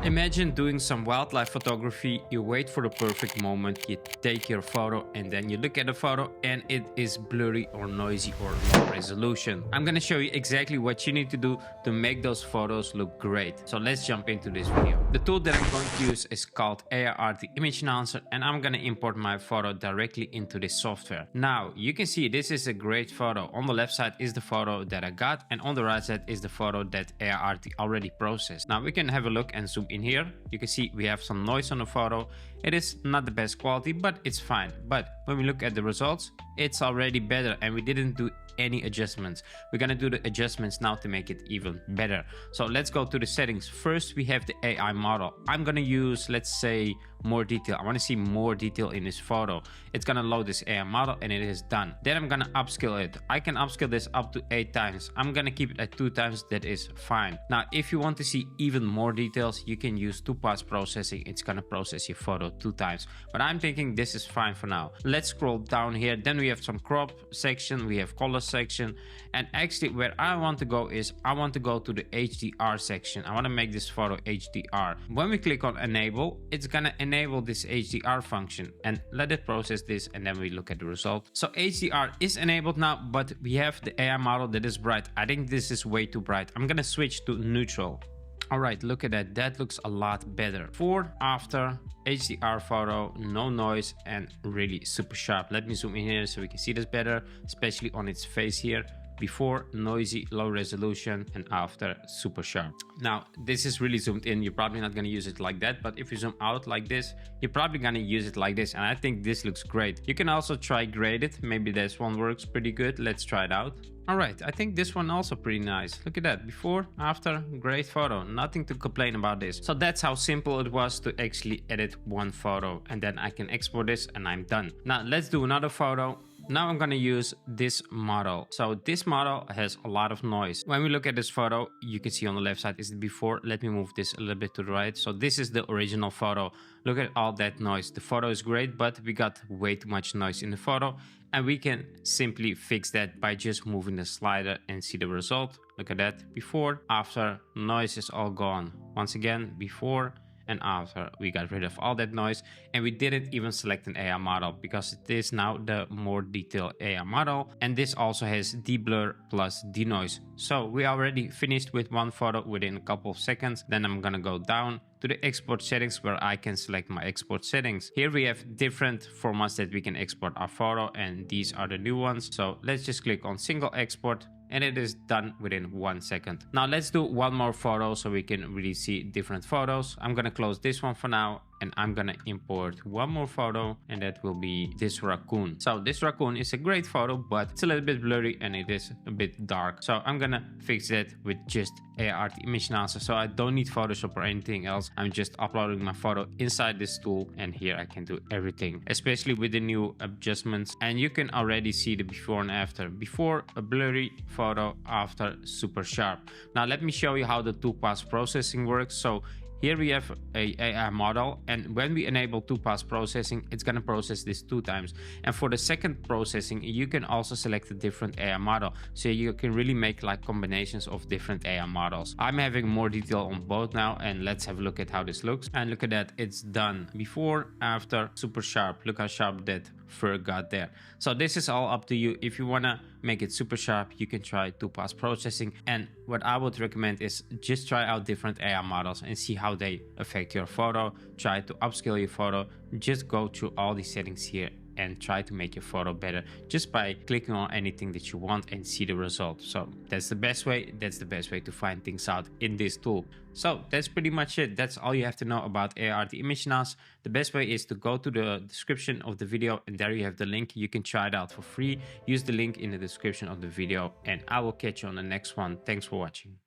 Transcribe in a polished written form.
Imagine doing some wildlife photography, you wait for the perfect moment, you take your photo and then you look at the photo and it is blurry or noisy or low resolution. I'm gonna show you exactly what you need to do to make those photos look great. So let's jump into this video. The tool that I'm going to use is called Aiarty Image Enhancer, and I'm gonna import my photo directly into this software. Now you can see this is a great photo. On the left side is the photo that I got, and on the right side is the photo that Aiarty already processed. Now we can have a look and zoom in here. You can see we have some noise on the photo. It is not the best quality, but it's fine. But when we look at the results, it's already better, and we didn't do any adjustments. We're gonna do the adjustments now to make it even better. So let's go to the settings. First we have the AI model. I'm gonna use, let's say, more detail. I want to see more detail in this photo. It's gonna load this AI model and it is done. Then I'm gonna upscale it. I can upscale this up to 8 times. I'm gonna keep it at 2 times. That is fine. Now if you want to see even more details, you can use 2-pass processing. It's gonna process your photo 2 times, but I'm thinking this is fine for now. Let's scroll down here. Then we have some crop section, we have color section, and actually where I want to go is I want to go to the HDR section. I want to make this photo HDR. When we click on enable, it's gonna enable this HDR function and let it process this, and then we look at the result. So HDR is enabled now, but we have the AI model that is bright. I think this is way too bright. I'm gonna switch to neutral. All right, look at that. That looks a lot better. Before, after, HDR photo, no noise, and really super sharp. Let me zoom in here so we can see this better, especially on its face here. Before, noisy, low resolution, and after, super sharp. Now this is really zoomed in. You're probably not going to use it like that, but if you zoom out like this, you're probably going to use it like this, and I think this looks great. You can also try graded. Maybe this one works pretty good. Let's try it out. All right, I think this one also pretty nice. Look at that, before, after, great photo. Nothing to complain about this. So that's how simple it was to actually edit one photo, and then I can export this and I'm done. Now let's do another photo. Now I'm gonna use this model. So this model has a lot of noise. When we look at this photo, you can see on the left side is the before. Let me move this a little bit to the right. So this is the original photo. Look at all that noise. The photo is great, but we got way too much noise in the photo, and we can simply fix that by just moving the slider and see the result. Look at that, before, after, noise is all gone. Once again, before and after, we got rid of all that noise, and we didn't even select an AI model because it is now the more detailed AI model, and this also has deblur plus denoise. So we already finished with one photo within a couple of seconds. Then I'm gonna go down to the export settings where I can select my export settings. Here we have different formats that we can export our photo, and these are the new ones. So let's just click on single export, and it is done within 1 second. Now let's do one more photo so we can really see different photos. I'm gonna close this one for now, and I'm gonna import one more photo, and that will be this raccoon. So this raccoon is a great photo, but it's a little bit blurry and it is a bit dark. So I'm gonna fix that with just Aiarty Image Enhancer. So I don't need Photoshop or anything else. I'm just uploading my photo inside this tool, and here I can do everything, especially with the new adjustments. And you can already see the before and after. Before, a blurry photo, after, super sharp. Now let me show you how the 2-pass processing works. So here we have a AI model, and when we enable 2-pass processing, it's gonna process this 2 times. And for the second processing, you can also select a different AI model, so you can really make like combinations of different AI models. I'm having more detail on both now, and let's have a look at how this looks. And look at that, it's done. Before, after, super sharp. Look how sharp that fur got there. So this is all up to you. If you wanna make it super sharp, you can try 2-pass processing, and what I would recommend is just try out different AI models and see how they affect your photo. Try to upscale your photo. Just go through all these settings here and try to make your photo better just by clicking on anything that you want and see the result. So that's the best way. That's the best way to find things out in this tool. So that's pretty much it. That's all you have to know about Aiarty Image Enhancer. The best way is to go to the description of the video, and there you have the link. You can try it out for free. Use the link in the description of the video, and I will catch you on the next one. Thanks for watching.